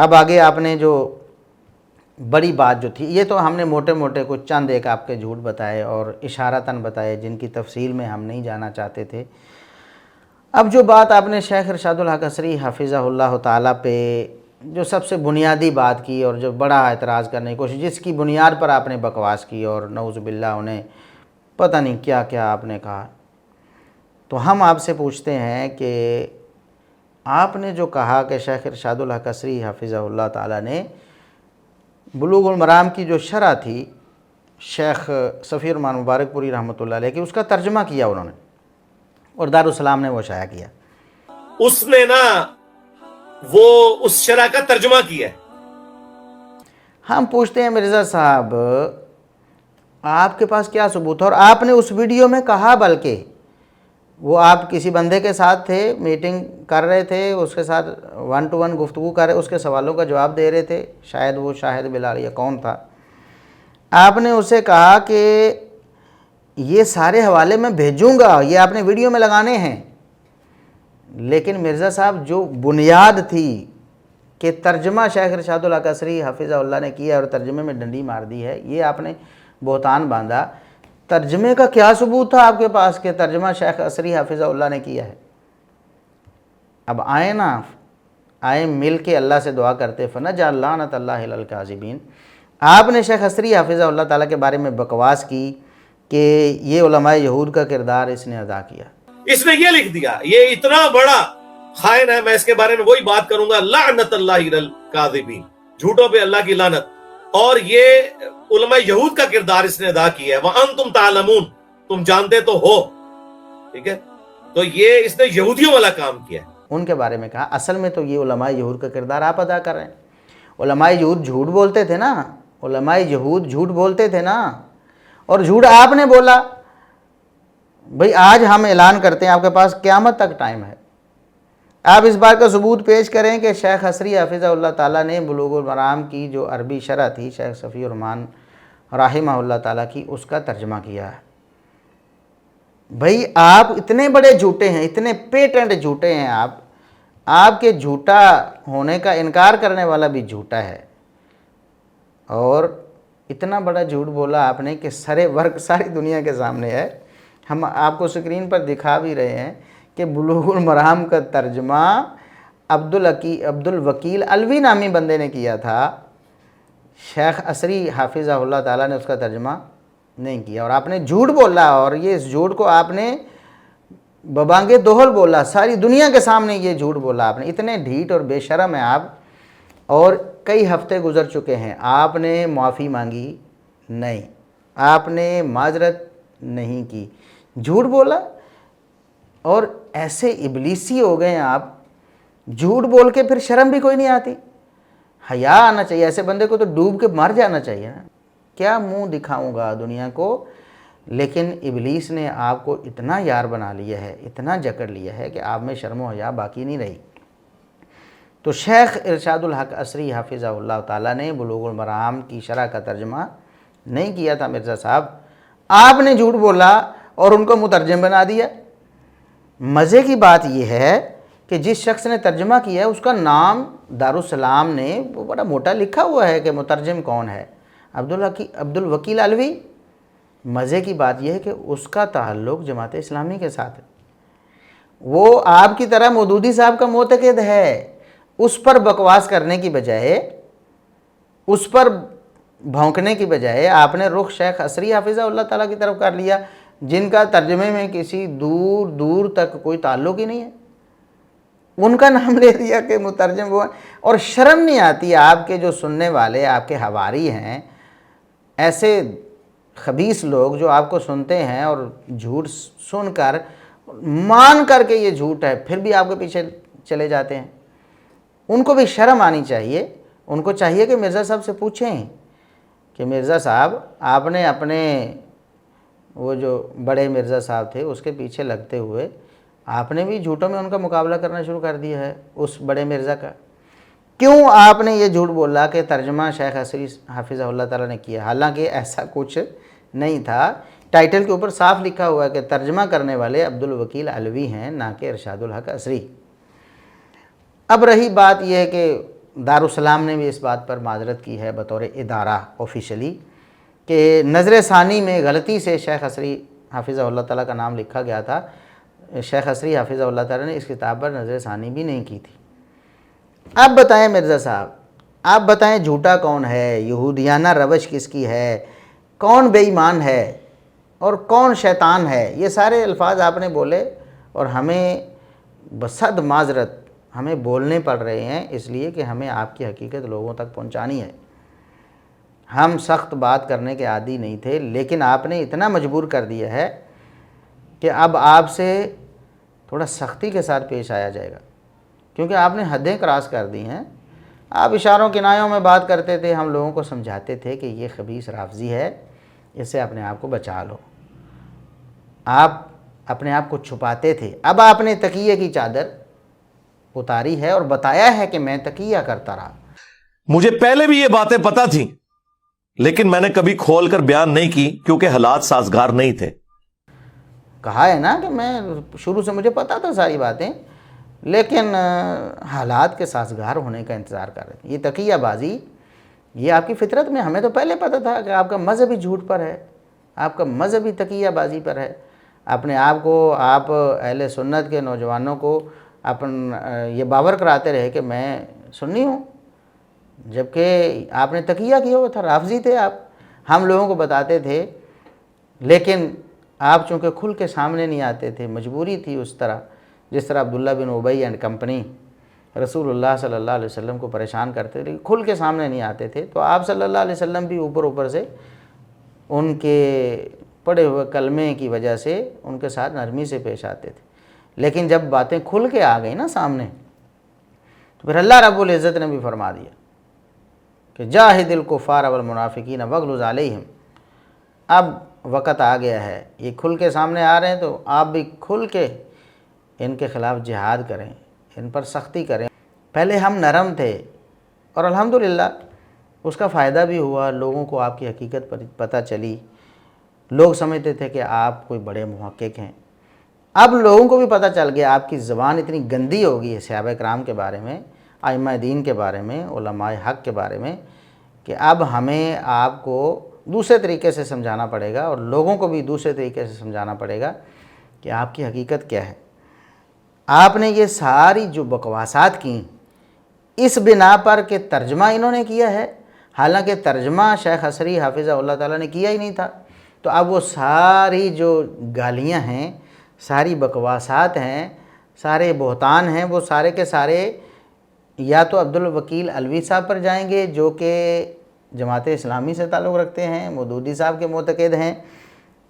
اب آگے آپ نے جو بڑی بات جو تھی، یہ تو ہم نے موٹے موٹے کچھ چند ایک آپ کے جھوٹ بتائے اور اشارتاً بتائے جن کی تفصیل میں ہم نہیں جانا چاہتے تھے۔ اب جو بات آپ نے شیخ ارشاد الحق عصری حفظہ اللہ تعالیٰ پہ جو سب سے بنیادی بات کی اور جو بڑا اعتراض کرنے کی کوشش، جس کی بنیاد پر آپ نے بکواس کی اور نعوذ باللہ انہیں پتہ نہیں کیا کیا آپ نے کہا، تو ہم آپ سے پوچھتے ہیں کہ آپ نے جو کہا کہ شیخ ارشاد الحق عصری حفظہ اللہ تعالیٰ نے بلوغ المرام کی جو شرح تھی شیخ صفی الرحمن مبارک پوری رحمۃ اللہ علیہ کی، اس کا ترجمہ کیا انہوں نے اور دارالسلام نے وہ شائع کیا۔ اس نے نا وہ اس شرح کا ترجمہ کیا ہے۔ ہم پوچھتے ہیں مرزا صاحب آپ کے پاس کیا ثبوت ہے؟ اور آپ نے اس ویڈیو میں کہا، بلکہ وہ آپ کسی بندے کے ساتھ تھے، میٹنگ کر رہے تھے، اس کے ساتھ 1 to 1 گفتگو کر رہے، اس کے سوالوں کا جواب دے رہے تھے، شاید وہ شاہد بلال یا کون تھا، آپ نے اسے کہا کہ یہ سارے حوالے میں بھیجوں گا، یہ آپ نے ویڈیو میں لگانے ہیں، لیکن مرزا صاحب جو بنیاد تھی کہ ترجمہ شیخ ارشاد الحق عصری حفظہ اللہ نے کیا اور ترجمے میں ڈنڈی مار دی ہے، یہ آپ نے بہتان باندھا۔ ترجمے کا کیا ثبوت تھا آپ کے پاس کہ ترجمہ شیخ عصری حفظہ اللہ نے کیا ہے؟ اب آئیں نا، آئیں مل کے اللہ سے دعا کرتے فنجعل لعنۃ اللہ علی الکاذبین۔ آپ نے شیخ عصری حفظہ اللہ تعالیٰ کے بارے میں بکواس کی کہ یہ علماء یہود کا کردار اس نے ادا کیا۔ اس نے یہ لکھ دیا، یہ اتنا بڑا خائن ہے، میں اس کے بارے میں وہی بات کروں گا، لعنت اللہ علی الکاذبین، جھوٹوں پہ اللہ کی لعنت، اور یہ علماء یہود کا کردار اس نے ادا کیا ہے، وَأَنْتُمْ تَعْلَمُونَ، تم جانتے تو ہو، ٹھیک ہے، تو یہ اس نے یہودیوں والا کام کیا ہے۔ ان کے بارے میں کہا اصل میں تو یہ علماء یہود کا کردار آپ ادا کر رہے ہیں۔ علماء یہود جھوٹ بولتے تھے نا، علماء یہود جھوٹ بولتے تھے نا، اور جھوٹ آپ نے بولا۔ بھئی آج ہم اعلان کرتے ہیں، آپ کے پاس قیامت تک ٹائم ہے، آپ اس بات کا ثبوت پیش کریں کہ شیخ عصری حفظہ اللہ تعالیٰ نے بلوغ المرام کی جو عربی شرح تھی شیخ صفی الرحمن رحمہ اللہ تعالیٰ کی، اس کا ترجمہ کیا ہے۔ بھئی آپ اتنے بڑے جھوٹے ہیں، اتنے پیٹنٹ جھوٹے ہیں، آپ کے جھوٹا ہونے کا انکار کرنے والا بھی جھوٹا ہے، اور اتنا بڑا جھوٹ بولا آپ نے کہ سرے ورق ساری دنیا کے سامنے ہے۔ ہم آپ کو سکرین پر دکھا بھی رہے ہیں کہ بلوغ المرام کا ترجمہ عبد الوکیل الوی نامی بندے نے کیا تھا، شیخ عصری حافظہ اللہ تعالیٰ نے اس کا ترجمہ نہیں کیا، اور آپ نے جھوٹ بولا، اور یہ اس جھوٹ کو آپ نے ببانگ دوہل بولا، ساری دنیا کے سامنے یہ جھوٹ بولا آپ نے۔ اتنے ڈھیٹ اور بے شرم ہیں آپ، اور کئی ہفتے گزر چکے ہیں، آپ نے معافی مانگی نہیں، آپ نے معذرت نہیں کی، جھوٹ بولا، اور ایسے ابلیسی ہو گئے ہیں آپ، جھوٹ بول کے پھر شرم بھی کوئی نہیں آتی، حیا آنا چاہیے، ایسے بندے کو تو ڈوب کے مر جانا چاہیے نا، کیا منہ دکھاؤں گا دنیا کو۔ لیکن ابلیس نے آپ کو اتنا یار بنا لیا ہے، اتنا جکڑ لیا ہے کہ آپ میں شرم و حیا باقی نہیں رہی۔ تو شیخ ارشاد الحق عصری حفظہ اللہ تعالیٰ نے بلوغ المرام کی شرح کا ترجمہ نہیں کیا تھا مرزا صاحب، آپ نے جھوٹ بولا اور ان کو مترجم بنا دیا۔ مزے کی بات یہ ہے کہ جس شخص نے ترجمہ کیا ہے اس کا نام دارالسلام نے وہ بڑا موٹا لکھا ہوا ہے کہ مترجم کون ہے، عبد الوکیل الوی۔ مزے کی بات یہ ہے کہ اس کا تعلق جماعت اسلامی کے ساتھ ہے، وہ آپ کی طرح مودودی صاحب کا معتقد ہے۔ اس پر بکواس کرنے کی بجائے، اس پر بھونکنے کی بجائے آپ نے رخ شیخ عصری حافظہ اللہ تعالیٰ کی طرف کر لیا، جن کا ترجمے میں کسی دور دور تک کوئی تعلق ہی نہیں ہے، ان کا نام لے دیا کہ مترجم وہ ہے۔ اور شرم نہیں آتی آپ کے جو سننے والے آپ کے حواری ہیں، ایسے خبیث لوگ جو آپ کو سنتے ہیں اور جھوٹ سن کر مان کر کے یہ جھوٹ ہے پھر بھی آپ کے پیچھے چلے جاتے ہیں، ان کو بھی شرم آنی چاہیے۔ ان کو چاہیے کہ مرزا صاحب سے پوچھیں کہ مرزا صاحب آپ نے اپنے وہ جو بڑے مرزا صاحب تھے اس کے پیچھے لگتے ہوئے آپ نے بھی جھوٹوں میں ان کا مقابلہ کرنا شروع کر دیا ہے اس بڑے مرزا کا، کیوں آپ نے یہ جھوٹ بولا کہ ترجمہ شیخ عصری حافظہ اللہ تعالیٰ نے کیا، حالانکہ ایسا کچھ نہیں تھا۔ ٹائٹل کے اوپر صاف لکھا ہوا ہے کہ ترجمہ کرنے والے عبد الوکیل الوی ہیں، نہ کہ ارشاد الحق عصری۔ اب رہی بات یہ ہے کہ دارالسلام نے بھی اس بات پر معذرت کی ہے بطور ادارہ آفیشلی کہ نظر ثانی میں غلطی سے شیخ حصری حافظہ اللہ تعالیٰ کا نام لکھا گیا تھا. شیخ حصری حافظہ اللہ تعالیٰ نے اس کتاب پر نظر ثانی بھی نہیں کی تھی. اب بتائیں مرزا صاحب، آپ بتائیں جھوٹا کون ہے، یہودیانہ روش کس کی ہے، کون بے ایمان ہے اور کون شیطان ہے؟ یہ سارے الفاظ آپ نے بولے اور ہمیں بصد معذرت ہمیں بولنے پڑ رہے ہیں، اس لیے کہ ہمیں آپ کی حقیقت لوگوں تک پہنچانی ہے. ہم سخت بات کرنے کے عادی نہیں تھے، لیکن آپ نے اتنا مجبور کر دیا ہے کہ اب آپ سے تھوڑا سختی کے ساتھ پیش آیا جائے گا، کیونکہ آپ نے حدیں کراس کر دی ہیں. آپ اشاروں کنایوں میں بات کرتے تھے، ہم لوگوں کو سمجھاتے تھے کہ یہ خبیث رافضی ہے، اس سے اپنے آپ کو بچا لو. آپ اپنے آپ کو چھپاتے تھے، اب آپ نے تقیے کی چادر اتاری ہے اور بتایا ہے کہ میں تقیہ کرتا رہا. مجھے پہلے بھی یہ باتیں پتہ تھیں، لیکن میں نے کبھی کھول کر بیان نہیں کی کیونکہ حالات سازگار نہیں تھے. کہا ہے نا کہ میں شروع سے مجھے پتا تھا ساری باتیں، لیکن حالات کے سازگار ہونے کا انتظار کر رہے تھے. یہ تقیہ بازی یہ آپ کی فطرت میں، ہمیں تو پہلے پتا تھا کہ آپ کا مذہبی جھوٹ پر ہے، آپ کا مذہبی تقیہ بازی پر ہے. اپنے آپ کو، آپ اہل سنت کے نوجوانوں کو یہ باور کراتے رہے کہ میں سنی ہوں، جبکہ آپ نے تقیہ کیا ہوا تھا، رافضی تھے آپ. ہم لوگوں کو بتاتے تھے، لیکن آپ چونکہ کھل کے سامنے نہیں آتے تھے، مجبوری تھی اس طرح جس طرح عبداللہ بن ابی اینڈ کمپنی رسول اللہ صلی اللہ علیہ وسلم کو پریشان کرتے تھے، کھل کے سامنے نہیں آتے تھے. تو آپ صلی اللہ علیہ وسلم بھی اوپر سے ان کے پڑھے ہوئے کلمے کی وجہ سے ان کے ساتھ نرمی سے پیش آتے تھے. لیکن جب باتیں کھل کے آ گئی نا سامنے، تو پھر اللہ رب العزت نے بھی فرما دیا کہ جاہد الکفار والمنافقین واغلظ علیہم. اب وقت آ گیا ہے، یہ کھل کے سامنے آ رہے ہیں تو آپ بھی کھل کے ان کے خلاف جہاد کریں، ان پر سختی کریں. پہلے ہم نرم تھے اور الحمدللہ اس کا فائدہ بھی ہوا، لوگوں کو آپ کی حقیقت پر پتہ چلی. لوگ سمجھتے تھے کہ آپ کوئی بڑے محقق ہیں، اب لوگوں کو بھی پتہ چل گیا آپ کی زبان اتنی گندی ہو گئی ہے صحابہ کرام کے بارے میں، ائمہ دین کے بارے میں، علماء حق کے بارے میں، کہ اب ہمیں آپ کو دوسرے طریقے سے سمجھانا پڑے گا اور لوگوں کو بھی دوسرے طریقے سے سمجھانا پڑے گا کہ آپ کی حقیقت کیا ہے. آپ نے یہ ساری جو بکواسات کیں اس بنا پر کہ ترجمہ انہوں نے کیا ہے، حالانکہ ترجمہ شیخ حصری حافظہ اللہ تعالیٰ نے کیا ہی نہیں تھا. تو اب وہ ساری جو گالیاں ہیں، ساری بکواسات ہیں، سارے بہتان ہیں، وہ سارے کے سارے یا تو عبدالوکیل علوی صاحب پر جائیں گے جو کہ جماعت اسلامی سے تعلق رکھتے ہیں، مودودی صاحب کے معتقد ہیں،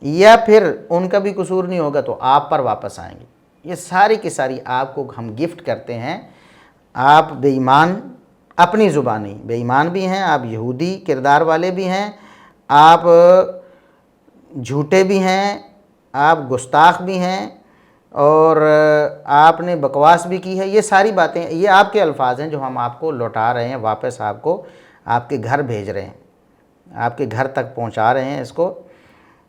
یا پھر ان کا بھی قصور نہیں ہوگا تو آپ پر واپس آئیں گے. یہ ساری کی ساری آپ کو ہم گفٹ کرتے ہیں. آپ بے ایمان اپنی زبانی بے ایمان بھی ہیں، آپ یہودی کردار والے بھی ہیں، آپ جھوٹے بھی ہیں، آپ گستاخ بھی ہیں، اور آپ نے بکواس بھی کی ہے. یہ ساری باتیں، یہ آپ کے الفاظ ہیں جو ہم آپ کو لوٹا رہے ہیں واپس، آپ کو آپ کے گھر بھیج رہے ہیں، آپ کے گھر تک پہنچا رہے ہیں اس کو.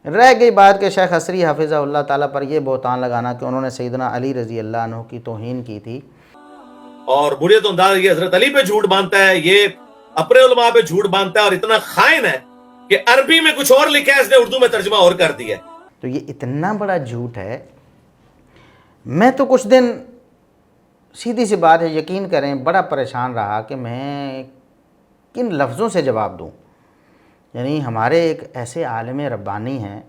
رہ گئی بات کہ شیخ حصری حافظہ اللہ تعالیٰ پر یہ بہتان لگانا کہ انہوں نے سیدنا علی رضی اللہ عنہ کی توہین کی تھی. اور بنیاد انداز یہ حضرت علی پہ جھوٹ باندھتا ہے، یہ اپنے علماء پہ جھوٹ باندھتا ہے، اور اتنا خائن ہے کہ عربی میں کچھ اور لکھا ہے، اس نے اردو میں ترجمہ اور کر دیا ہے. تو یہ اتنا بڑا جھوٹ ہے. میں تو کچھ دن، سیدھی سی بات ہے، یقین کریں، بڑا پریشان رہا کہ میں کن لفظوں سے جواب دوں. یعنی ہمارے ایک ایسے عالم ربانی ہیں،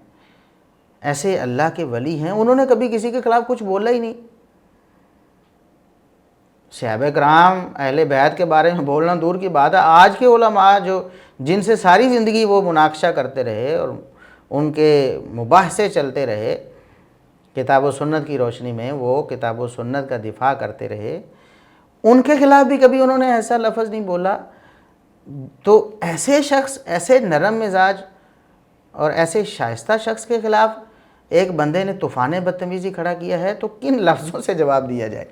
ایسے اللہ کے ولی ہیں، انہوں نے کبھی کسی کے خلاف کچھ بولا ہی نہیں. صحابہ کرام اہل بیت کے بارے میں بولنا دور کی بات ہے، آج کے علماء جو جن سے ساری زندگی وہ مناقشہ کرتے رہے اور ان کے مباحثے چلتے رہے، کتاب و سنت کی روشنی میں وہ کتاب و سنت کا دفاع کرتے رہے، ان کے خلاف بھی کبھی انہوں نے ایسا لفظ نہیں بولا. تو ایسے شخص، ایسے نرم مزاج اور ایسے شائستہ شخص کے خلاف ایک بندے نے طوفان بدتمیزی کھڑا کیا ہے، تو کن لفظوں سے جواب دیا جائے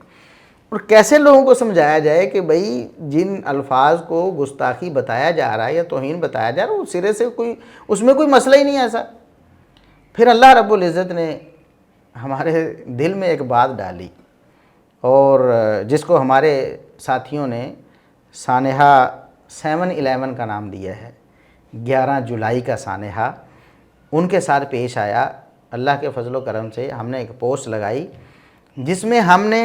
اور کیسے لوگوں کو سمجھایا جائے کہ بھئی جن الفاظ کو گستاخی بتایا جا رہا ہے یا توہین بتایا جا رہا ہے، وہ سرے سے اس میں کوئی مسئلہ ہی نہیں ہے ایسا. پھر اللہ رب العزت نے ہمارے دل میں ایک بات ڈالی، اور جس کو ہمارے ساتھیوں نے سانحہ 7/11 کا نام دیا ہے، 11 جولائی کا سانحہ ان کے ساتھ پیش آیا۔ اللہ کے فضل و کرم سے ہم نے ایک پوسٹ لگائی جس میں ہم نے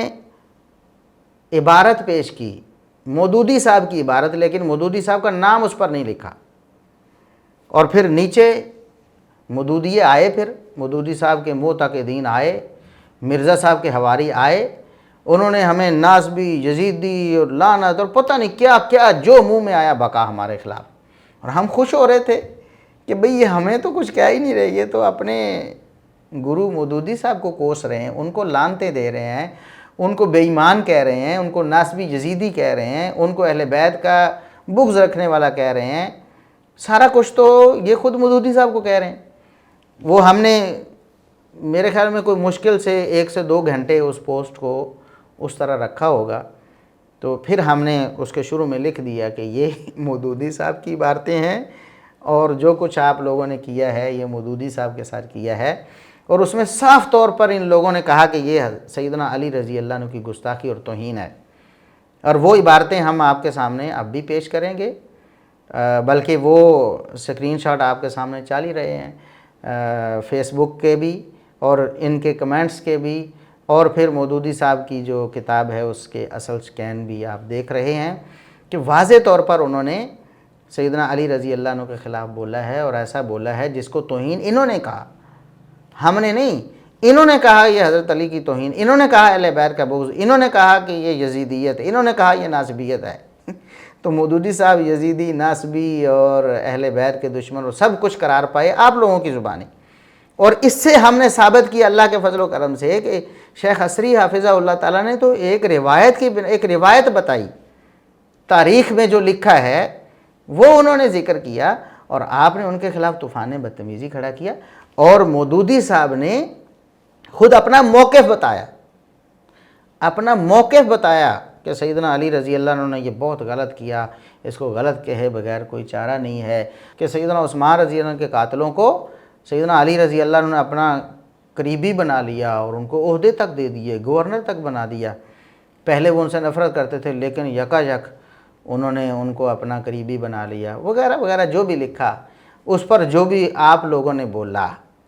عبارت پیش کی، مودودی صاحب کی عبارت، لیکن مودودی صاحب کا نام اس پر نہیں لکھا، اور پھر نیچے مودودی آئے، پھر مودودی صاحب کے معتقدین آئے، مرزا صاحب کے حواری آئے، انہوں نے ہمیں ناسبی، یزیدی اور لعنت اور پتہ نہیں کیا کیا جو منہ میں آیا بکا ہمارے خلاف، اور ہم خوش ہو رہے تھے کہ بھئی یہ ہمیں تو کچھ کہہ ہی نہیں رہے، یہ تو اپنے گرو مودودی صاحب کو کوس رہے ہیں، ان کو لعنتیں دے رہے ہیں، ان کو بے ایمان کہہ رہے ہیں، ان کو ناسبی یزیدی کہہ رہے ہیں، ان کو اہل بیت کا بغض رکھنے والا کہہ رہے ہیں، سارا کچھ تو یہ خود مودودی صاحب کو کہہ رہے ہیں۔ وہ ہم نے میرے خیال میں کوئی مشکل سے 1 سے 2 گھنٹے اس پوسٹ کو اس طرح رکھا ہوگا، تو پھر ہم نے اس کے شروع میں لکھ دیا کہ یہ مودودی صاحب کی عبارتیں ہیں، اور جو کچھ آپ لوگوں نے کیا ہے یہ مودودی صاحب کے ساتھ کیا ہے، اور اس میں صاف طور پر ان لوگوں نے کہا کہ یہ سیدنا علی رضی اللہ عنہ کی گستاخی اور توہین ہے، اور وہ عبارتیں ہم آپ کے سامنے اب بھی پیش کریں گے، بلکہ وہ سکرین شاٹ آپ کے سامنے چل ہی رہے ہیں، فیس بک کے بھی اور ان کے کمنٹس کے بھی، اور پھر مودودی صاحب کی جو کتاب ہے اس کے اصل سکین بھی آپ دیکھ رہے ہیں کہ واضح طور پر انہوں نے سیدنا علی رضی اللہ عنہ کے خلاف بولا ہے، اور ایسا بولا ہے جس کو توہین انہوں نے کہا، ہم نے نہیں، انہوں نے کہا یہ حضرت علی کی توہین، انہوں نے کہا اہل بیت کا بغض، انہوں نے کہا کہ یہ یزیدیت ہے، انہوں نے کہا یہ ناسبیت ہے۔ تو مودودی صاحب یزیدی، ناسبی اور اہل بیت کے دشمن اور سب کچھ قرار پائے آپ لوگوں کی زبانی، اور اس سے ہم نے ثابت کیا اللہ کے فضل و کرم سے کہ شیخ عصری حافظہ اللہ تعالیٰ نے تو ایک روایت بتائی، تاریخ میں جو لکھا ہے وہ انہوں نے ذکر کیا، اور آپ نے ان کے خلاف طوفان بدتمیزی کھڑا کیا، اور مودودی صاحب نے خود اپنا موقف بتایا کہ سیدنا علی رضی اللہ عنہ نے یہ بہت غلط کیا، اس کو غلط کہے بغیر کوئی چارہ نہیں ہے، کہ سیدنا عثمان رضی اللہ عنہ کے قاتلوں کو سیدنا علی رضی اللہ عنہ نے اپنا قریبی بنا لیا اور ان کو عہدے تک دے دیے، گورنر تک بنا دیا، پہلے وہ ان سے نفرت کرتے تھے لیکن یکا انہوں نے ان کو اپنا قریبی بنا لیا، وغیرہ وغیرہ جو بھی لکھا، اس پر جو بھی آپ لوگوں نے بولا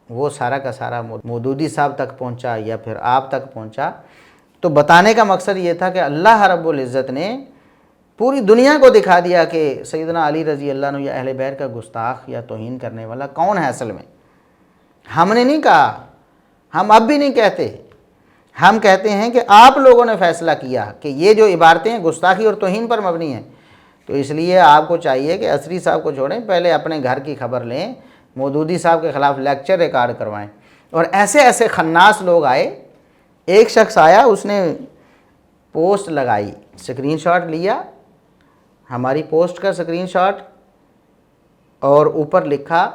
وہ سارا کا سارا مودودی صاحب تک پہنچا یا پھر آپ تک پہنچا۔ تو بتانے کا مقصد یہ تھا کہ اللہ رب العزت نے پوری دنیا کو دکھا دیا کہ سیدنا علی رضی اللہ عنہ یا اہل بیت کا گستاخ یا توہین کرنے والا کون ہے اصل میں۔ ہم نے نہیں کہا، ہم اب بھی نہیں کہتے، ہم کہتے ہیں کہ آپ لوگوں نے فیصلہ کیا کہ یہ جو عبارتیں ہیں گستاخی اور توہین پر مبنی ہیں، تو اس لیے آپ کو چاہیے کہ عصری صاحب کو چھوڑیں، پہلے اپنے گھر کی خبر لیں، مودودی صاحب کے خلاف لیکچر ریکارڈ کروائیں۔ اور ایسے خناس لوگ آئے، ایک شخص آیا، اس نے پوسٹ لگائی، سکرین شاٹ لیا ہماری پوسٹ کا سکرین شاٹ، اور اوپر لکھا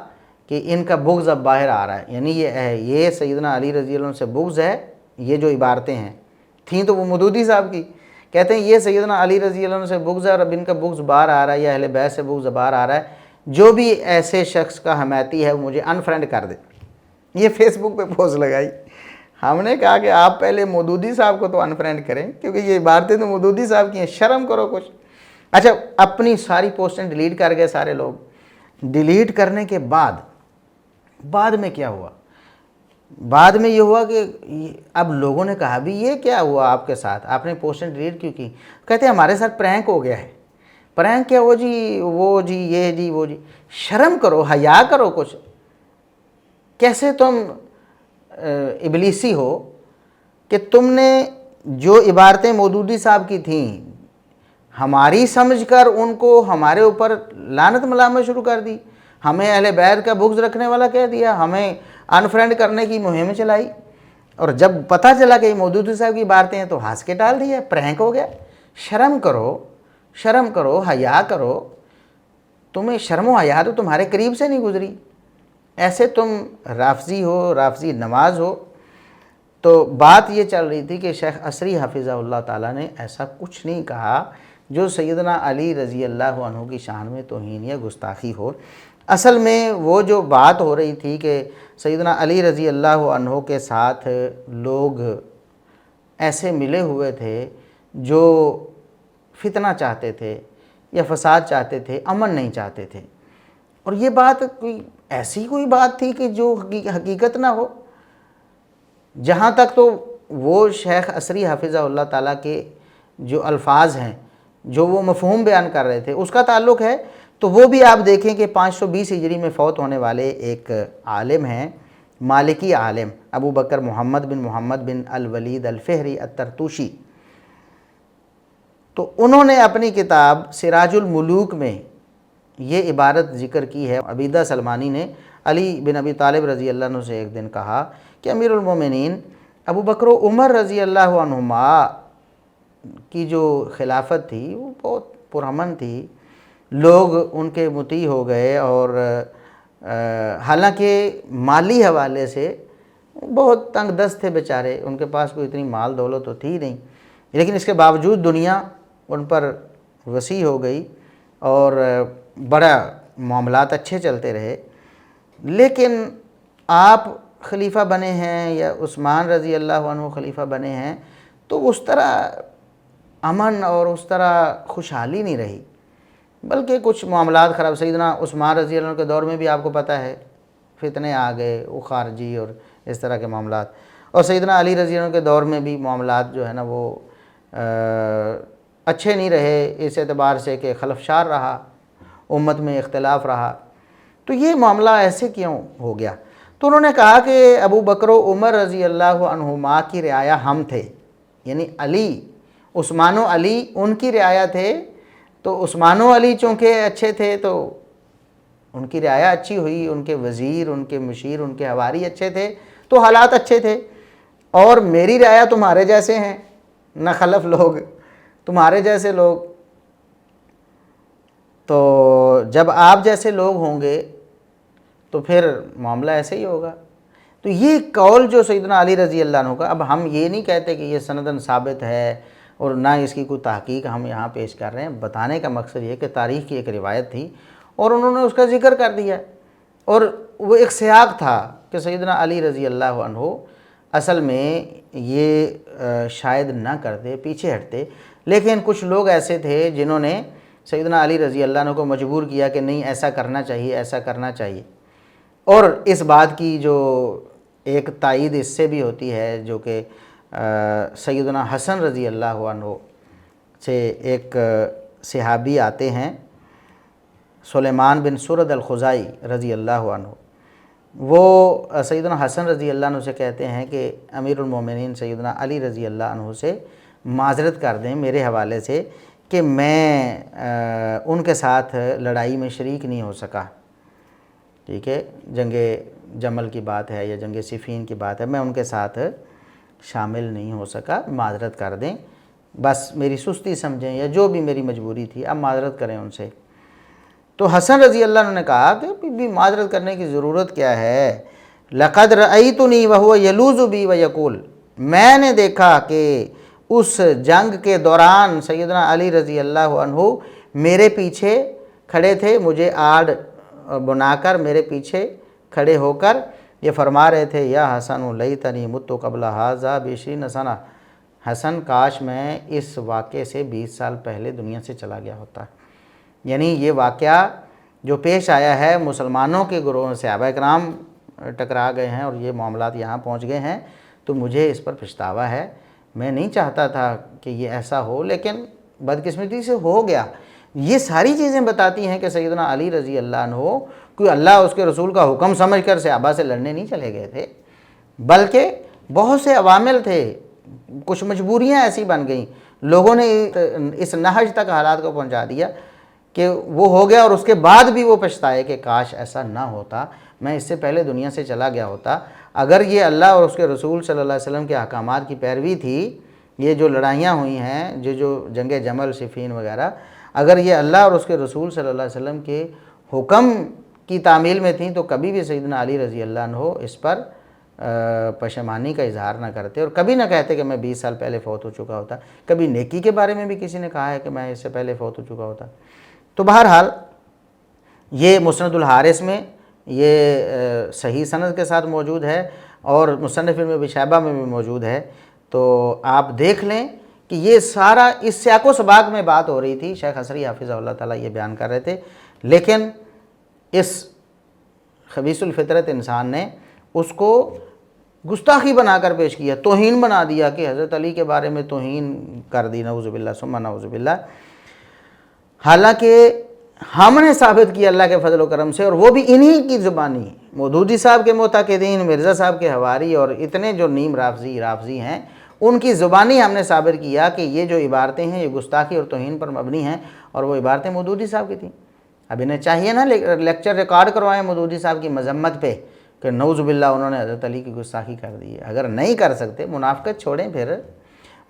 کہ ان کا بغض اب باہر آ رہا ہے، یعنی یہ سیدنا علی رضی اللہ عنہ سے بغض ہے، یہ جو عبارتیں ہیں تھیں تو وہ مودودی صاحب کی، کہتے ہیں یہ سیدنا علی رضی اللہ عنہ سے بغض ہے اور اب ان کا بغض باہر آ رہا ہے، یا اہل بیت سے بغض باہر آ رہا ہے، جو بھی ایسے شخص کا حمایتی ہے وہ مجھے انفرینڈ کر دے۔ یہ فیس بک پہ پوسٹ لگائی۔ ہم نے کہا کہ آپ پہلے مودودی صاحب کو تو انفرینڈ کریں، کیونکہ یہ عبارتیں تو مودودی صاحب کی ہیں، شرم کرو کچھ۔ اچھا، اپنی ساری پوسٹیں ڈیلیٹ کر گئے سارے لوگ۔ ڈیلیٹ کرنے کے بعد میں کیا ہوا؟ بعد میں یہ ہوا کہ اب لوگوں نے کہا بھی یہ کیا ہوا آپ کے ساتھ، آپ نے پوسٹیں ڈیلیٹ کیوں کی؟ کہتے ہیں ہمارے ساتھ پرینک ہو گیا ہے۔ پرینک کیا؟ وہ جی یہ وہ جی، شرم کرو، حیا کرو کچھ۔ کیسے تم ابلیسی ہو کہ تم نے جو عبارتیں مودودی صاحب کی تھیں ہماری سمجھ کر ان کو ہمارے اوپر لعنت ملامت شروع کر دی، ہمیں اہل بیت کا بغض رکھنے والا کہہ دیا، ہمیں انفرینڈ کرنے کی مہم چلائی، اور جب پتہ چلا کہ یہ مودودی صاحب کی باتیں ہیں تو ہنس کے ٹال دیا، پرینک ہو گیا۔ شرم کرو، حیا کرو، تمہیں شرم و حیا تو تمہارے قریب سے نہیں گزری، ایسے تم رافضی ہو، رافضی نواز ہو۔ تو بات یہ چل رہی تھی کہ شیخ عصری حافظہ اللہ تعالیٰ نے ایسا کچھ نہیں کہا جو سیدنا علی رضی اللہ عنہ کی شان میں توہین یا گستاخی ہو۔ اصل میں وہ جو بات ہو رہی تھی کہ سیدنا علی رضی اللہ عنہ کے ساتھ لوگ ایسے ملے ہوئے تھے جو فتنہ چاہتے تھے، یا فساد چاہتے تھے، امن نہیں چاہتے تھے۔ اور یہ بات کوئی بات تھی کہ جو حقیقت نہ ہو؟ جہاں تک تو وہ شیخ عصری حفظہ اللہ تعالیٰ کے جو الفاظ ہیں، جو وہ مفہوم بیان کر رہے تھے، اس کا تعلق ہے، تو وہ بھی آپ دیکھیں کہ 520 ہجری میں فوت ہونے والے ایک عالم ہیں، مالکی عالم، ابو بکر محمد بن الولید الفہری الطرطوشی۔ تو انہوں نے اپنی کتاب سراج الملوک میں یہ عبارت ذکر کی ہے۔ عبیدہ سلمانی نے علی بن ابی طالب رضی اللہ عنہ سے ایک دن کہا کہ امیر المومنین ابو بکر و عمر رضی اللہ عنہما کی جو خلافت تھی وہ بہت پرامن تھی، لوگ ان کے مطیع ہو گئے، اور حالانکہ مالی حوالے سے بہت تنگ دست تھے بیچارے، ان کے پاس کوئی اتنی مال دولت تو تھی نہیں، لیکن اس کے باوجود دنیا ان پر وسیع ہو گئی اور بڑا معاملات اچھے چلتے رہے۔ لیکن آپ خلیفہ بنے ہیں یا عثمان رضی اللہ عنہ خلیفہ بنے ہیں تو اس طرح امن اور اس طرح خوشحالی نہیں رہی، بلکہ کچھ معاملات خراب۔ سیدنا عثمان رضی اللہ عنہ کے دور میں بھی آپ کو پتہ ہے فتنے آ گئے، وہ خارجی اور اس طرح کے معاملات، اور سیدنا علی رضی اللہ عنہ کے دور میں بھی معاملات جو ہے نا وہ اچھے نہیں رہے، اس اعتبار سے کہ خلفشار رہا، امت میں اختلاف رہا۔ تو یہ معاملہ ایسے کیوں ہو گیا؟ تو انہوں نے کہا کہ ابو بکر و عمر رضی اللہ عنہما کی رعایا ہم تھے، یعنی علی، عثمان و علی ان کی رعایا تھے، تو عثمان و علی چونکہ اچھے تھے تو ان کی رعایا اچھی ہوئی، ان کے وزیر، ان کے مشیر، ان کے حواری اچھے تھے تو حالات اچھے تھے۔ اور میری رعایا تمہارے جیسے ہیں، نہ خلف لوگ، تمہارے جیسے لوگ، تو جب آپ جیسے لوگ ہوں گے تو پھر معاملہ ایسے ہی ہوگا۔ تو یہ قول جو سیدنا علی رضی اللہ عنہ کا، اب ہم یہ نہیں کہتے کہ یہ سندن ثابت ہے اور نہ اس کی کوئی تحقیق ہم یہاں پیش کر رہے ہیں، بتانے کا مقصد یہ کہ تاریخ کی ایک روایت تھی اور انہوں نے اس کا ذکر کر دیا، اور وہ ایک سیاق تھا کہ سیدنا علی رضی اللہ عنہ اصل میں یہ شاید نہ کرتے، پیچھے ہٹتے، لیکن کچھ لوگ ایسے تھے جنہوں نے سیدنا علی رضی اللہ عنہ کو مجبور کیا کہ نہیں ایسا کرنا چاہیے، ایسا کرنا چاہیے۔ اور اس بات کی جو ایک تائید اس سے بھی ہوتی ہے جو کہ سیدنا حسن رضی اللہ عنہ سے ایک صحابی آتے ہیں، سلیمان بن سرد الخزائی رضی اللہ عنہ، وہ سیدنا حسن رضی اللہ عنہ سے کہتے ہیں کہ امیر المومنین سیدنا علی رضی اللہ عنہ سے معذرت کر دیں میرے حوالے سے کہ میں ان کے ساتھ لڑائی میں شریک نہیں ہو سکا، ٹھیک ہے، جنگ جمل کی بات ہے یا جنگ صفین کی بات ہے، میں ان کے ساتھ شامل نہیں ہو سکا، معذرت کر دیں، بس میری سستی سمجھیں یا جو بھی میری مجبوری تھی، اب معذرت کریں ان سے۔ تو حسن رضی اللہ عنہ نے کہا کہ بھی معذرت کرنے کی ضرورت کیا ہے، لقد رأیتنی وہو یلوذ بی ویقول، میں نے دیکھا کہ اس جنگ کے دوران سیدنا علی رضی اللہ عنہ میرے پیچھے کھڑے تھے، مجھے آڑ بنا کر میرے پیچھے کھڑے ہو کر یہ فرما رہے تھے، یا حسن لیتنی مت قبل ھذا ب20 سنہ، حسن کاش میں اس واقعے سے 20 سال پہلے دنیا سے چلا گیا ہوتا۔ یعنی یہ واقعہ جو پیش آیا ہے، مسلمانوں کے گروہ صحابہ کرام ٹکرا گئے ہیں اور یہ معاملات یہاں پہنچ گئے ہیں، تو مجھے اس پر پچھتاوا ہے، میں نہیں چاہتا تھا کہ یہ ایسا ہو، لیکن بدقسمتی سے ہو گیا۔ یہ ساری چیزیں بتاتی ہیں کہ سیدنا علی رضی اللہ عنہ کوئی اللہ اس کے رسول کا حکم سمجھ کر صحابہ سے لڑنے نہیں چلے گئے تھے، بلکہ بہت سے عوامل تھے، کچھ مجبوریاں ایسی بن گئیں، لوگوں نے اس نہج تک حالات کو پہنچا دیا کہ وہ ہو گیا، اور اس کے بعد بھی وہ پچھتائے کہ کاش ایسا نہ ہوتا، میں اس سے پہلے دنیا سے چلا گیا ہوتا۔ اگر یہ اللہ اور اس کے رسول صلی اللہ علیہ وسلم کے احکامات کی پیروی تھی، یہ جو لڑائیاں ہوئی ہیں، جو جنگ جمل صفین وغیرہ، اگر یہ اللہ اور اس کے رسول صلی اللہ علیہ وسلم کے حکم کی تعمیل میں تھیں تو کبھی بھی سیدنا علی رضی اللہ عنہ اس پر پشیمانی کا اظہار نہ کرتے، اور کبھی نہ کہتے کہ میں 20 سال پہلے فوت ہو چکا ہوتا۔ کبھی نیکی کے بارے میں بھی کسی نے کہا ہے کہ میں اس سے پہلے فوت ہو چکا ہوتا۔ تو بہرحال یہ مسند الحارث میں یہ صحیح سند کے ساتھ موجود ہے، اور مصنف ابن ابی شیبہ میں بھی موجود ہے، تو آپ دیکھ لیں کہ یہ سارا اس سیاق و سباق میں بات ہو رہی تھی. شیخ حصری حافظہ اللہ تعالیٰ یہ بیان کر رہے تھے, لیکن اس خبیث الفطرت انسان نے اس کو گستاخی بنا کر پیش کیا, توہین بنا دیا کہ حضرت علی کے بارے میں توہین کر دی, نعوذ باللہ ثم نعوذ باللہ. حالانکہ ہم نے ثابت کیا اللہ کے فضل و کرم سے, اور وہ بھی انہی کی زبانی, مودودی صاحب کے معتقدین, مرزا صاحب کے حواری اور اتنے جو نیم رافضی ہیں, ان کی زبانی ہم نے ثابت کیا کہ یہ جو عبارتیں ہیں یہ گستاخی اور توہین پر مبنی ہیں, اور وہ عبارتیں مودودی صاحب کی تھیں. اب انہیں چاہیے نا لیکچر ریکارڈ کروائیں مودودی صاحب کی مذمت پہ کہ نعوذ باللہ انہوں نے حضرت علی کی گستاخی کر دی ہے. اگر نہیں کر سکتے, منافقت چھوڑیں, پھر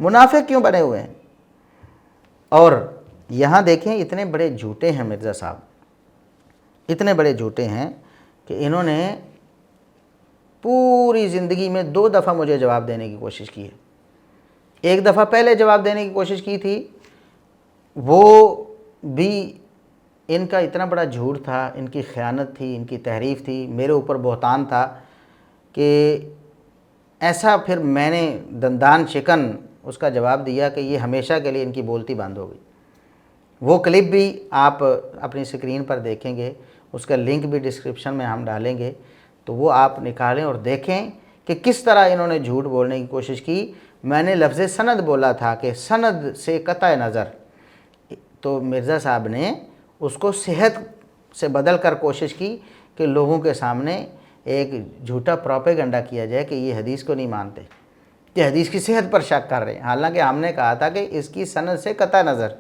منافق کیوں بنے ہوئے ہیں؟ اور یہاں دیکھیں اتنے بڑے جھوٹے ہیں مرزا صاحب, اتنے بڑے جھوٹے ہیں کہ انہوں نے پوری زندگی میں 2 دفعہ مجھے جواب دینے کی کوشش کی ہے. ایک دفعہ پہلے جواب دینے کی کوشش کی تھی, وہ بھی ان کا اتنا بڑا جھوٹ تھا, ان کی خیانت تھی, ان کی تحریف تھی, میرے اوپر بہتان تھا کہ ایسا پھر میں نے دندان شکن اس کا جواب دیا کہ یہ ہمیشہ کے لیے ان کی بولتی بند ہو گئی. وہ کلپ بھی آپ اپنی سکرین پر دیکھیں گے, اس کا لنک بھی ڈسکرپشن میں ہم ڈالیں گے, تو وہ آپ نکالیں اور دیکھیں کہ کس طرح انہوں نے جھوٹ بولنے کی کوشش کی. میں نے لفظ سند بولا تھا کہ سند سے قطع نظر, تو مرزا صاحب نے اس کو صحت سے بدل کر کوشش کی کہ لوگوں کے سامنے ایک جھوٹا پروپیگنڈا کیا جائے کہ یہ حدیث کو نہیں مانتے, یہ حدیث کی صحت پر شک کر رہے ہیں. حالانکہ ہم نے کہا تھا کہ اس کی سند سے قطع نظر,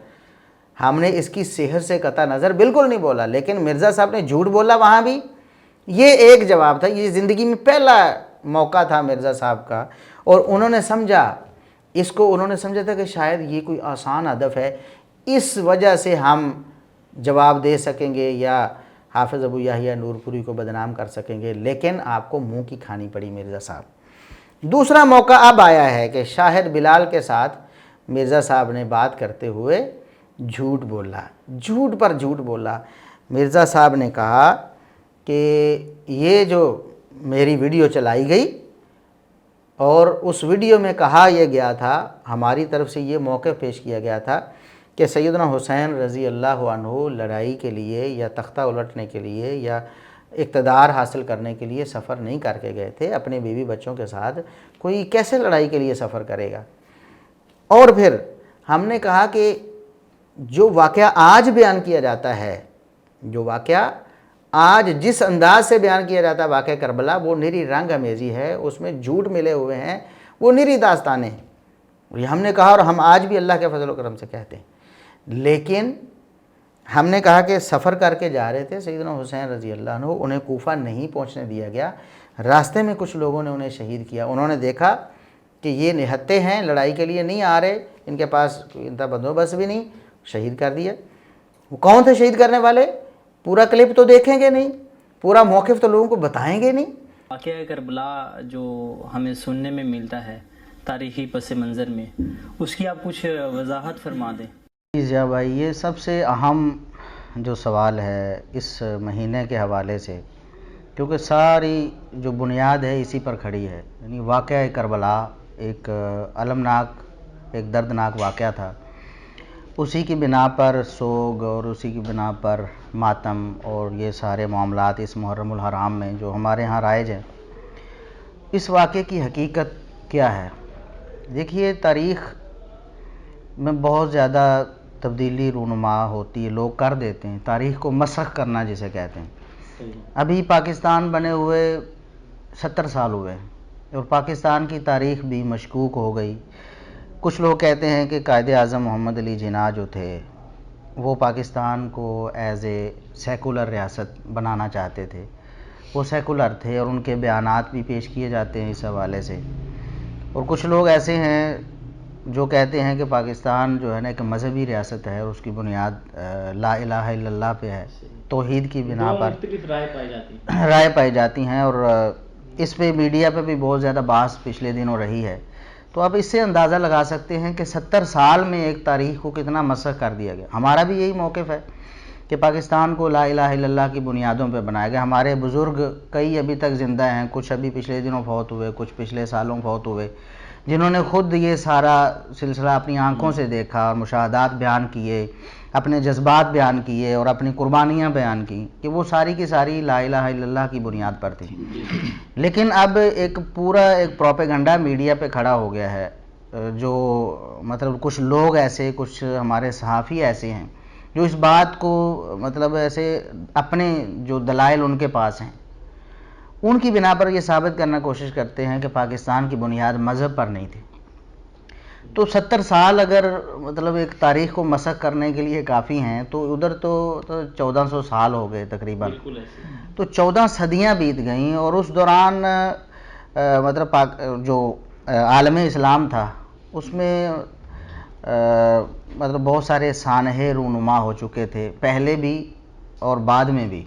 ہم نے اس کی صحت سے قطع نظر بالکل نہیں بولا, لیکن مرزا صاحب نے جھوٹ بولا وہاں بھی. یہ ایک جواب تھا, یہ زندگی میں پہلا موقع تھا مرزا صاحب کا, اور انہوں نے سمجھا, اس کو انہوں نے سمجھا تھا کہ شاید یہ کوئی آسان ہدف ہے, اس وجہ سے ہم جواب دے سکیں گے یا حافظ ابو یحییٰ نور پوری کو بدنام کر سکیں گے, لیکن آپ کو منہ کی کھانی پڑی مرزا صاحب. دوسرا موقع اب آیا ہے کہ شاہد بلال کے ساتھ مرزا صاحب نے بات کرتے ہوئے جھوٹ بولا, جھوٹ پر جھوٹ بولا. مرزا صاحب نے کہا کہ یہ جو میری ویڈیو چلائی گئی, اور اس ویڈیو میں کہا یہ گیا تھا, ہماری طرف سے یہ موقع پیش کیا گیا تھا کہ سیدنا حسین رضی اللہ عنہ لڑائی کے لیے یا تختہ الٹنے کے لیے یا اقتدار حاصل کرنے کے لیے سفر نہیں کر کے گئے تھے, اپنے بیوی بچوں کے ساتھ کوئی کیسے لڑائی کے لیے سفر کرے گا. اور پھر ہم نے کہا کہ جو واقعہ آج بیان کیا جاتا ہے, جو واقعہ آج جس انداز سے بیان کیا جاتا ہے واقعہ کربلا, وہ نری رنگ امیزی ہے, اس میں جھوٹ ملے ہوئے ہیں, وہ نری داستانیں. یہ ہم نے کہا اور ہم آج بھی اللہ کے فضل و کرم سے کہتے ہیں. لیکن ہم نے کہا کہ سفر کر کے جا رہے تھے سیدنا حسین رضی اللہ عنہ, انہیں کوفہ نہیں پہنچنے دیا گیا, راستے میں کچھ لوگوں نے انہیں شہید کیا. انہوں نے دیکھا کہ یہ نہتے ہیں, لڑائی کے لیے نہیں آ رہے, ان کے پاس ان کا بندوبست بھی نہیں, شہید کر دیا. وہ کون تھے شہید کرنے والے؟ پورا کلپ تو دیکھیں گے نہیں, پورا موقف تو لوگوں کو بتائیں گے نہیں. واقعہ کربلا جو ہمیں سننے میں ملتا ہے تاریخی پس منظر میں, اس کی آپ کچھ وضاحت فرما دیں. ضیاء بھائی, یہ سب سے اہم جو سوال ہے اس مہینے کے حوالے سے, کیونکہ ساری جو بنیاد ہے اسی پر کھڑی ہے. یعنی واقعہ کربلا ایک المناک, ایک دردناک واقعہ تھا, اسی کی بنا پر سوگ اور اسی کی بنا پر ماتم اور یہ سارے معاملات اس محرم الحرام میں جو ہمارے ہاں رائج ہیں. اس واقعے کی حقیقت کیا ہے؟ دیکھیے, تاریخ میں بہت زیادہ تبدیلی رونما ہوتی ہے, لوگ کر دیتے ہیں تاریخ کو مسخ کرنا جسے کہتے ہیں. ابھی پاکستان بنے ہوئے 70 سال ہوئے اور پاکستان کی تاریخ بھی مشکوک ہو گئی. کچھ لوگ کہتے ہیں کہ قائد اعظم محمد علی جناح جو تھے وہ پاکستان کو ایز اے سیکولر ریاست بنانا چاہتے تھے, وہ سیکولر تھے اور ان کے بیانات بھی پیش کیے جاتے ہیں اس حوالے سے. اور کچھ لوگ ایسے ہیں جو کہتے ہیں کہ پاکستان جو ہے نا ایک مذہبی ریاست ہے اور اس کی بنیاد لا الہ الا اللہ پہ ہے, توحید کی بنا پر رائے پائی جاتی ہیں, اور اس پہ میڈیا پہ بھی بہت زیادہ بحث پچھلے دنوں رہی ہے. تو آپ اس سے اندازہ لگا سکتے ہیں کہ 70 سال میں ایک تاریخ کو کتنا مسخ کر دیا گیا. ہمارا بھی یہی موقف ہے کہ پاکستان کو لا الہ الا اللہ کی بنیادوں پہ بنایا گیا. ہمارے بزرگ کئی ابھی تک زندہ ہیں, کچھ ابھی پچھلے دنوں فوت ہوئے, کچھ پچھلے سالوں فوت ہوئے, جنہوں نے خود یہ سارا سلسلہ اپنی آنکھوں سے دیکھا اور مشاہدات بیان کیے، اپنے جذبات بیان کیے اور اپنی قربانیاں بیان کی کہ وہ ساری کی ساری لا الہ الا اللہ کی بنیاد پر تھی۔ لیکن اب ایک پورا ایک پروپیگنڈا میڈیا پہ کھڑا ہو گیا ہے، جو مطلب کچھ لوگ ایسے، کچھ ہمارے صحافی ایسے ہیں جو اس بات کو مطلب ایسے اپنے جو دلائل ان کے پاس ہیں ان کی بنا پر یہ ثابت کرنا کوشش کرتے ہیں کہ پاکستان کی بنیاد مذہب پر نہیں تھی۔ تو 70 سال اگر مطلب ایک تاریخ کو مسخ کرنے کے لیے کافی ہیں تو ادھر تو 1400 سال ہو گئے تقریباً، تو 14 صدیاں بیت گئیں، اور اس دوران مطلب جو عالم اسلام تھا اس میں مطلب بہت سارے سانحے رونما ہو چکے تھے، پہلے بھی اور بعد میں بھی۔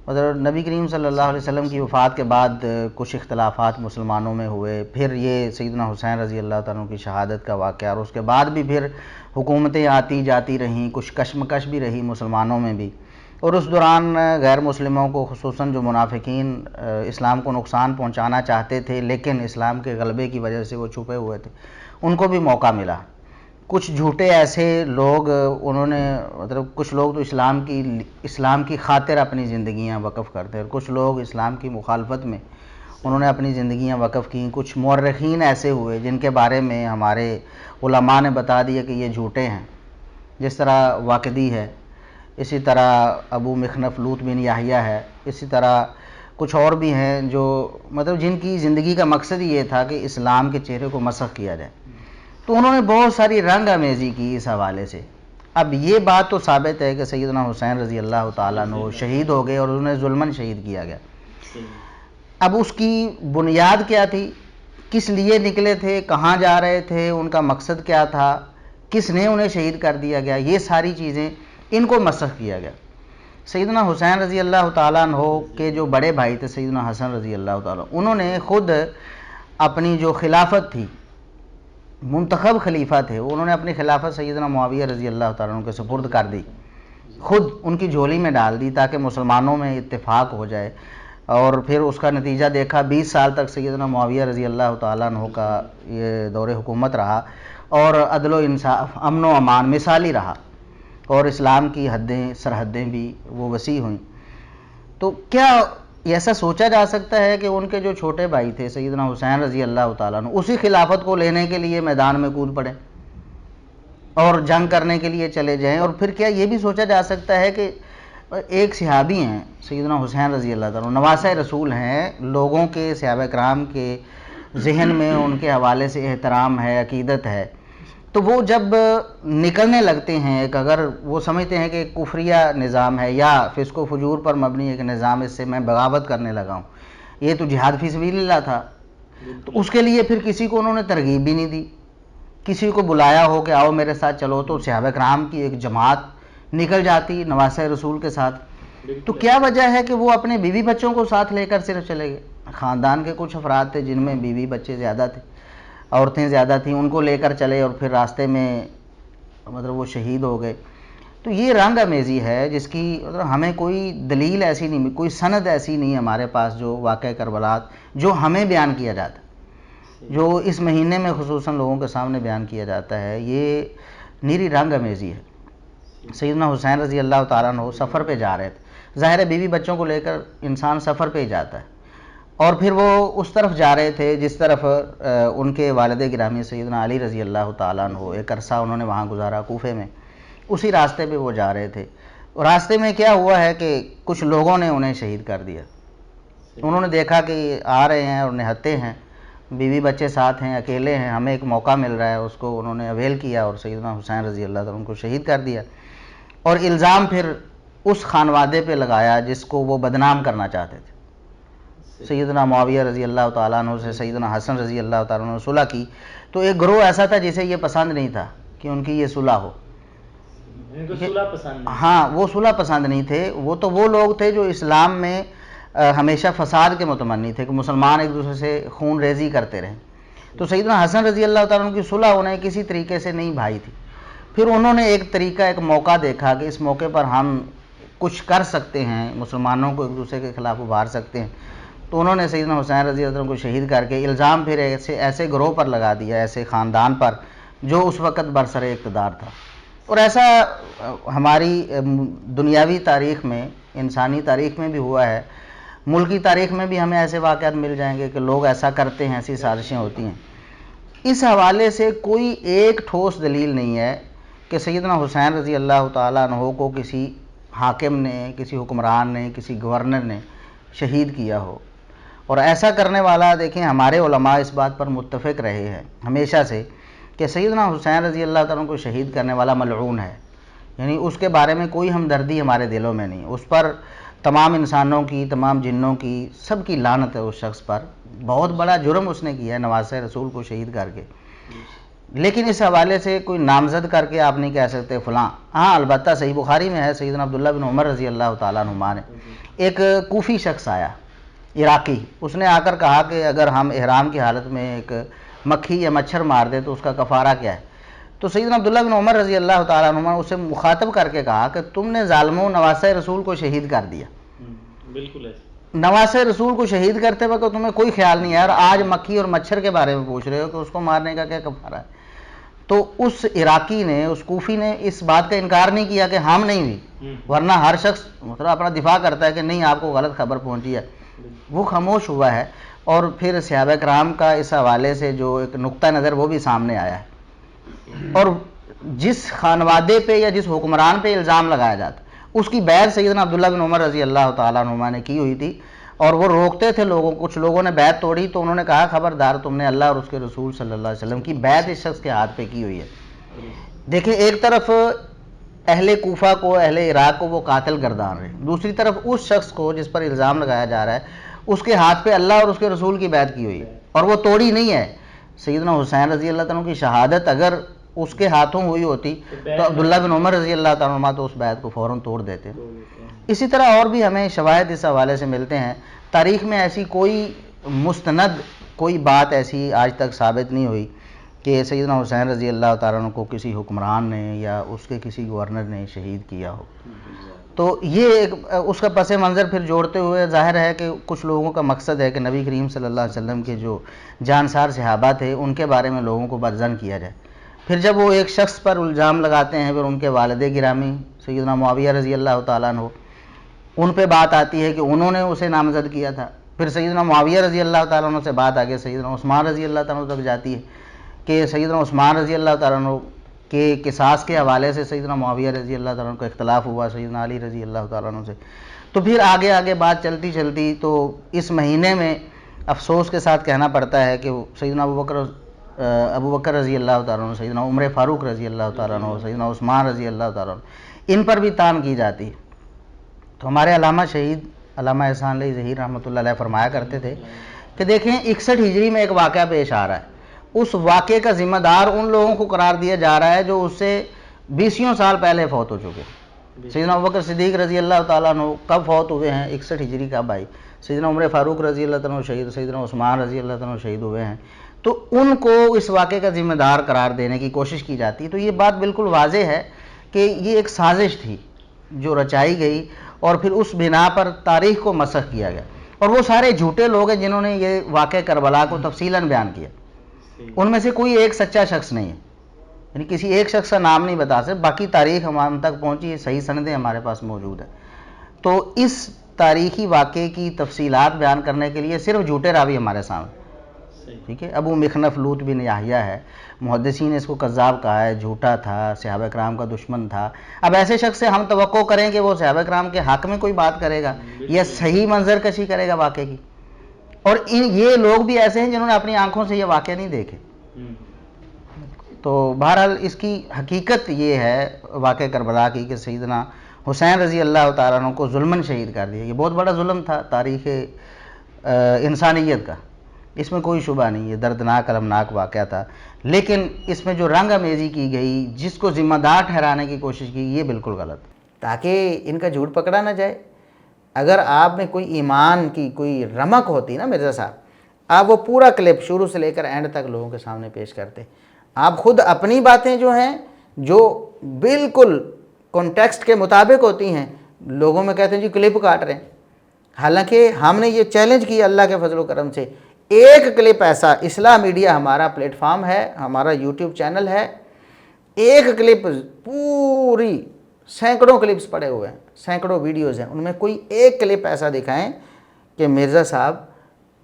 مطلب نبی کریم صلی اللہ علیہ وسلم کی وفات کے بعد کچھ اختلافات مسلمانوں میں ہوئے، پھر یہ سیدنا حسین رضی اللہ تعالیٰ عنہ کی شہادت کا واقعہ، اور اس کے بعد بھی پھر حکومتیں آتی جاتی رہیں، کچھ کشمکش بھی رہی مسلمانوں میں بھی، اور اس دوران غیر مسلموں کو خصوصاً جو منافقین اسلام کو نقصان پہنچانا چاہتے تھے لیکن اسلام کے غلبے کی وجہ سے وہ چھپے ہوئے تھے، ان کو بھی موقع ملا۔ کچھ جھوٹے ایسے لوگ انہوں نے مطلب کچھ لوگ تو اسلام کی خاطر اپنی زندگیاں وقف کرتے، اور کچھ لوگ اسلام کی مخالفت میں انہوں نے اپنی زندگیاں وقف کیں۔ کچھ مورخین ایسے ہوئے جن کے بارے میں ہمارے علماء نے بتا دیا کہ یہ جھوٹے ہیں، جس طرح واقدی ہے، اسی طرح ابو مخنف لوط بن یحییٰ ہے، اسی طرح کچھ اور بھی ہیں جو مطلب جن کی زندگی کا مقصد یہ تھا کہ اسلام کے چہرے کو مسخ کیا جائے، تو انہوں نے بہت ساری رنگ آمیزی کی اس حوالے سے۔ اب یہ بات تو ثابت ہے کہ سیدنا حسین رضی اللہ تعالیٰ عنہ شہید ہو گئے اور انہیں ظلماً شہید کیا گیا۔ اب اس کی بنیاد کیا تھی، کس لیے نکلے تھے، کہاں جا رہے تھے، ان کا مقصد کیا تھا، کس نے انہیں شہید کر دیا گیا، یہ ساری چیزیں ان کو مسخ کیا گیا۔ سیدنا حسین رضی اللہ تعالیٰ عنہ کے جو بڑے بھائی تھے سیدنا حسن رضی اللہ تعالیٰ، انہوں نے خود اپنی جو خلافت تھی، منتخب خلیفہ تھے، انہوں نے اپنی خلافت سیدنا معاویہ رضی اللہ تعالیٰ عنہ کے سپرد کر دی، خود ان کی جھولی میں ڈال دی تاکہ مسلمانوں میں اتفاق ہو جائے، اور پھر اس کا نتیجہ دیکھا 20 سال تک سیدنا معاویہ رضی اللہ تعالیٰ عنہ کا یہ دور حکومت رہا، اور عدل و انصاف، امن و امان مثالی رہا، اور اسلام کی حدیں سرحدیں بھی وہ وسیع ہوئیں۔ تو کیا ایسا سوچا جا سکتا ہے کہ ان کے جو چھوٹے بھائی تھے سیدنا حسین رضی اللہ تعالیٰ عنہ اسی خلافت کو لینے کے لیے میدان میں کود پڑے اور جنگ کرنے کے لیے چلے جائیں؟ اور پھر کیا یہ بھی سوچا جا سکتا ہے کہ ایک صحابی ہیں سیدنا حسین رضی اللہ تعالیٰ عنہ، نواسۂ رسول ہیں، لوگوں کے صحابہ کرام کے ذہن میں ان کے حوالے سے احترام ہے، عقیدت ہے، تو وہ جب نکلنے لگتے ہیں، ایک اگر وہ سمجھتے ہیں کہ ایک کفریہ نظام ہے یا فسق و فجور پر مبنی ایک نظام، اس سے میں بغاوت کرنے لگا ہوں، یہ تو جہاد فی سبیل اللہ تھا، تو اس کے لیے پھر کسی کو انہوں نے ترغیب بھی نہیں دی، کسی کو بلایا ہو کہ آؤ میرے ساتھ چلو، تو صحابہ کرام کی ایک جماعت نکل جاتی نواسۂ رسول کے ساتھ۔ تو کیا وجہ ہے کہ وہ اپنے بیوی بچوں کو ساتھ لے کر صرف چلے گئے؟ خاندان کے کچھ افراد تھے جن میں بیوی بچے زیادہ تھے، عورتیں زیادہ تھیں، ان کو لے کر چلے اور پھر راستے میں مطلب وہ شہید ہو گئے۔ تو یہ رنگ آمیزی ہے جس کی مطلب ہمیں کوئی دلیل ایسی نہیں، کوئی سند ایسی نہیں ہمارے پاس جو واقعہ کربلا جو ہمیں بیان کیا جاتا ہے، جو اس مہینے میں خصوصاً لوگوں کے سامنے بیان کیا جاتا ہے، یہ نیری رنگ آمیزی ہے۔ سیدنا حسین رضی اللہ تعالیٰ عنہ سفر پہ جا رہے تھے، ظاہر ہے بیوی بچوں کو لے کر انسان سفر پہ ہی جاتا ہے، اور پھر وہ اس طرف جا رہے تھے جس طرف ان کے والد گرامی سیدنا علی رضی اللہ تعالیٰ عنہ ایک عرصہ انہوں نے وہاں گزارا کوفے میں، اسی راستے پہ وہ جا رہے تھے، اور راستے میں کیا ہوا ہے کہ کچھ لوگوں نے انہیں شہید کر دیا۔ انہوں نے دیکھا کہ آ رہے ہیں اور نہتے ہیں، بیوی بچے ساتھ ہیں، اکیلے ہیں، ہمیں ایک موقع مل رہا ہے، اس کو انہوں نے اویل کیا اور سیدنا حسین رضی اللہ تعالیٰ عنہ کو شہید کر دیا، اور الزام پھر اس خانوادے پہ لگایا جس کو وہ بدنام کرنا چاہتے تھے۔ سیدنا معاویہ رضی اللہ تعالیٰ عنہ سے سیدنا حسن رضی اللہ تعالیٰ عنہ صلح کی، تو ایک گروہ ایسا تھا جسے یہ پسند نہیں تھا کہ ان کی یہ صلح ہو، ہاں وہ صلح پسند نہیں تھے، وہ تو وہ لوگ تھے جو اسلام میں ہمیشہ فساد کے متمنی تھے کہ مسلمان ایک دوسرے سے خون ریزی کرتے رہیں، تو سیدنا حسن رضی اللہ تعالیٰ عنہ کی صلح انہیں کسی طریقے سے نہیں بھائی تھی۔ پھر انہوں نے ایک طریقہ، ایک موقع دیکھا کہ اس موقع پر ہم کچھ کر سکتے ہیں، مسلمانوں کو ایک دوسرے کے خلاف ابھار سکتے ہیں، تو انہوں نے سیدنا حسین رضی اللہ عنہ کو شہید کر کے الزام پھر ایسے گروہ پر لگا دیا، ایسے خاندان پر جو اس وقت برسر اقتدار تھا. اور ایسا ہماری دنیاوی تاریخ میں، انسانی تاریخ میں بھی ہوا ہے، ملکی تاریخ میں بھی ہمیں ایسے واقعات مل جائیں گے کہ لوگ ایسا کرتے ہیں، ایسی سازشیں ہوتی ہیں. اس حوالے سے کوئی ایک ٹھوس دلیل نہیں ہے کہ سیدنا حسین رضی اللہ تعالیٰ عنہ کو کسی حاکم نے، کسی حکمران نے، کسی گورنر نے شہید کیا ہو. اور ایسا کرنے والا، دیکھیں ہمارے علماء اس بات پر متفق رہے ہیں ہمیشہ سے کہ سیدنا حسین رضی اللہ تعالیٰ کو شہید کرنے والا ملعون ہے. یعنی اس کے بارے میں کوئی ہمدردی ہمارے دلوں میں نہیں. اس پر تمام انسانوں کی، تمام جنوں کی، سب کی لعنت ہے اس شخص پر. بہت بڑا جرم اس نے کیا ہے نواسہ رسول کو شہید کر کے. لیکن اس حوالے سے کوئی نامزد کر کے آپ نہیں کہہ سکتے فلاں. ہاں البتہ صحیح بخاری میں ہے، سیدنا عبداللہ بن عمر رضی اللہ تعالیٰ عنہما نے، ایک کوفی شخص آیا عراقی، اس نے آ کر کہا کہ اگر ہم احرام کی حالت میں ایک مکھی یا مچھر مار دے تو اس کا کفارہ کیا ہے؟ تو سیدنا عبداللہ بن عمر رضی اللہ تعالیٰ عنہ نے اسے مخاطب کر کے کہا کہ تم نے ظالموں نواسہ رسول کو شہید کر دیا. بالکل ایسا. نواسہ رسول کو شہید کرتے وقت تمہیں کوئی خیال نہیں ہے، اور آج مکھی اور مچھر کے بارے میں پوچھ رہے ہو کہ اس کو مارنے کا کیا کفارہ ہے. تو اس عراقی نے، اس کوفی نے اس بات کا انکار نہیں کیا کہ ہم نہیں ہوئی، ورنہ ہر شخص مطلب اپنا دفاع کرتا ہے کہ نہیں آپ کو غلط خبر پہنچی ہے. وہ خاموش ہوا ہے. اور پھر صحابہ کرام کا اس حوالے سے جو ایک نقطہ نظر وہ بھی سامنے آیا ہے. اور جس خانوادے پہ یا جس حکمران پہ الزام لگایا جاتا اس کی بیعت سیدنا عبداللہ بن عمر رضی اللہ تعالیٰ عنہ نے کی ہوئی تھی، اور وہ روکتے تھے لوگوں. کچھ لوگوں نے بیعت توڑی تو انہوں نے کہا خبردار، تم نے اللہ اور اس کے رسول صلی اللہ علیہ وسلم کی بیعت اس شخص کے ہاتھ پہ کی ہوئی ہے. دیکھیں ایک طرف اہل کوفہ کو، اہل عراق کو وہ قاتل گردان رہے، دوسری طرف اس شخص کو جس پر الزام لگایا جا رہا ہے اس کے ہاتھ پہ اللہ اور اس کے رسول کی بیعت کی ہوئی ہے، اور وہ توڑی نہیں ہے. سیدنا حسین رضی اللہ تعالیٰ کی شہادت اگر اس کے ہاتھوں ہوئی ہوتی تو عبداللہ بن عمر رضی اللہ تعالیٰ عنہ تو اس بیعت کو فوراً توڑ دیتے. اسی طرح اور بھی ہمیں شواہد اس حوالے سے ملتے ہیں. تاریخ میں ایسی کوئی مستند کوئی بات ایسی آج تک ثابت نہیں ہوئی کہ سیدنا حسین رضی اللہ تعالیٰ عنہ کو کسی حکمران نے یا اس کے کسی گورنر نے شہید کیا ہو. تو یہ ایک اس کا پس منظر پھر جوڑتے ہوئے ظاہر ہے کہ کچھ لوگوں کا مقصد ہے کہ نبی کریم صلی اللہ علیہ وسلم کے جو جانسار صحابہ تھے ان کے بارے میں لوگوں کو بدظن کیا جائے. پھر جب وہ ایک شخص پر الزام لگاتے ہیں، پھر ان کے والد گرامی سیدنا معاویہ رضی اللہ تعالیٰ عنہ، ان پہ بات آتی ہے کہ انہوں نے اسے نامزد کیا تھا. پھر سیدنا معاویہ رضی اللہ تعالیٰ عنہ سے بات آگے سیدنا عثمان رضی اللہ تعالیٰ عنہ تک جاتی ہے کہ سیدنا عثمان رضی اللہ تعالیٰ عنہ کے قصاص کے حوالے سے سیدنا معاویہ رضی اللہ تعالیٰ عنہ کو اختلاف ہوا سیدنا علی رضی اللہ تعالیٰ عنہ سے. تو پھر آگے بات چلتی چلتی تو اس مہینے میں افسوس کے ساتھ کہنا پڑتا ہے کہ سیدنا ابو بکر رضی اللہ تعالیٰ عنہ، سیدنا عمر فاروق رضی اللہ تعالیٰ عنہ، سیدنا عثمان رضی اللہ تعالیٰ عنہ، ان پر بھی تان کی جاتی ہے. تو ہمارے علامہ شہید علامہ احسان علی ظہیر رحمۃ اللہ علیہ فرمایا کرتے تھے کہ دیکھیں 61 ہجری میں ایک واقعہ پیش آ رہا ہے، اس واقعے کا ذمہ دار ان لوگوں کو قرار دیا جا رہا ہے جو اس سے 20 سال پہلے فوت ہو چکے. سیدنا ابوبکر صدیق رضی اللہ تعالیٰ عنہ کب فوت ہوئے ہیں؟ 61 ہجری کا بھائی. سیدنا عمر فاروق رضی اللہ تعالیٰ عنہ شہید، سیدنا عثمان رضی اللہ تعالیٰ عنہ شہید ہوئے ہیں. تو ان کو اس واقعے کا ذمہ دار قرار دینے کی کوشش کی جاتی ہے. تو یہ بات بالکل واضح ہے کہ یہ ایک سازش تھی جو رچائی گئی اور پھر اس بنا پر تاریخ کو مسخ کیا گیا. اور وہ سارے جھوٹے لوگ ہیں جنہوں نے یہ واقعہ کربلا کو تفصیلاً بیان کیا. ان میں سے کوئی ایک سچا شخص نہیں ہے، یعنی کسی ایک شخص کا نام نہیں بتا سکتے. باقی تاریخ ہم تک پہنچی، صحیح سندیں ہمارے پاس موجود ہیں. تو اس تاریخی واقعے کی تفصیلات بیان کرنے کے لیے صرف جھوٹے راوی ہمارے سامنے. ٹھیک ہے، ابو مخنف لوط بن یحییٰ ہے، محدثین نے اس کو کذاب کہا ہے، جھوٹا تھا، صحابہ کرام کا دشمن تھا. اب ایسے شخص سے ہم توقع کریں کہ وہ صحابہ کرام کے حق میں کوئی بات کرے گا یا صحیح منظر کشی کرے گا واقعے کی؟ اور یہ لوگ بھی ایسے ہیں جنہوں نے اپنی آنکھوں سے یہ واقعہ نہیں دیکھے. تو بہرحال اس کی حقیقت یہ ہے واقعہ کربلا کی کہ سیدنا حسین رضی اللہ تعالیٰ عنہ کو ظلماً شہید کر دیا. یہ بہت بڑا ظلم تھا تاریخ انسانیت کا، اس میں کوئی شبہ نہیں. یہ دردناک المناک واقعہ تھا، لیکن اس میں جو رنگ آمیزی کی گئی، جس کو ذمہ دار ٹھہرانے کی کوشش کی، یہ بالکل غلط، تاکہ ان کا جھوٹ پکڑا نہ جائے. اگر آپ میں کوئی ایمان کی کوئی رمق ہوتی نا مرزا صاحب، آپ وہ پورا کلپ شروع سے لے کر اینڈ تک لوگوں کے سامنے پیش کرتے. آپ خود اپنی باتیں جو ہیں جو بالکل کانٹیکسٹ کے مطابق ہوتی ہیں، لوگوں میں کہتے ہیں جی کلپ کاٹ رہے ہیں. حالانکہ ہم نے یہ چیلنج کیا اللہ کے فضل و کرم سے، ایک کلپ ایسا، اصلاح میڈیا ہمارا پلیٹ فارم ہے، ہمارا یوٹیوب چینل ہے، ایک کلپ، پوری سینکڑوں کلپس پڑے ہوئے ہیں، سینکڑوں ویڈیوز ہیں، ان میں کوئی ایک کلپ ایسا دکھائیں کہ مرزا صاحب